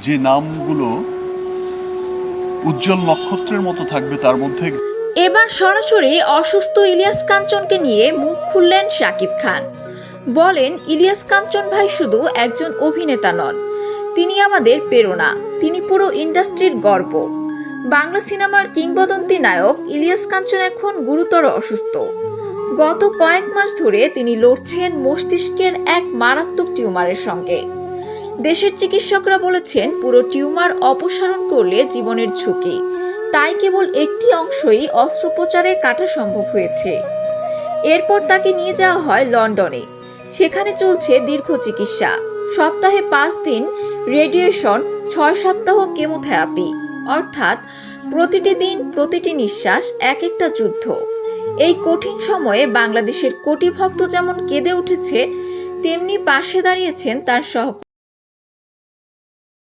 যে নামগুলো উজ্জ্বল নক্ষত্রের মতো থাকবে তার মধ্যে। এবার সরাসরি অসুস্থ ইলিয়াস কাঞ্চনকে নিয়ে মুখ খুললেন শাকিব খান। বলেন, ইলিয়াস কাঞ্চন ভাই শুধু একজন অভিনেতা নন, তিনি আমাদের প্রেরণা, তিনি পুরো ইন্ডাস্ট্রির গর্ব। বাংলা সিনেমার কিংবদন্তি নায়ক ইলিয়াস কাঞ্চন এখন গুরুতর অসুস্থ। গত কয়েক মাস ধরে তিনি লড়ছেন মস্তিষ্কের এক মারাত্মক টিউমারের সঙ্গে। দেশের চিকিৎসকরা বলেছেন পুরো টিউমার অপসারণ করলে জীবনের ঝুঁকি, তাই কেবল একটি অংশই অস্ত্রোপচারে কাটা সম্ভব হয়েছে। এরপর তাকে নিয়ে যাওয়া হয় লন্ডনে, সেখানে চলছে দীর্ঘ চিকিৎসা, সপ্তাহে 5 দিন রেডিয়েশন, 6 সপ্তাহ কেমোথেরাপি, অর্থাৎ প্রতিটি দিন প্রতিটি নিঃশ্বাস এক একটা যুদ্ধ। এই কঠিন সময়ে বাংলাদেশের কোটি ভক্ত যেমন কেঁদে উঠেছে, তেমনি পাশে দাঁড়িয়েছেন তার সহ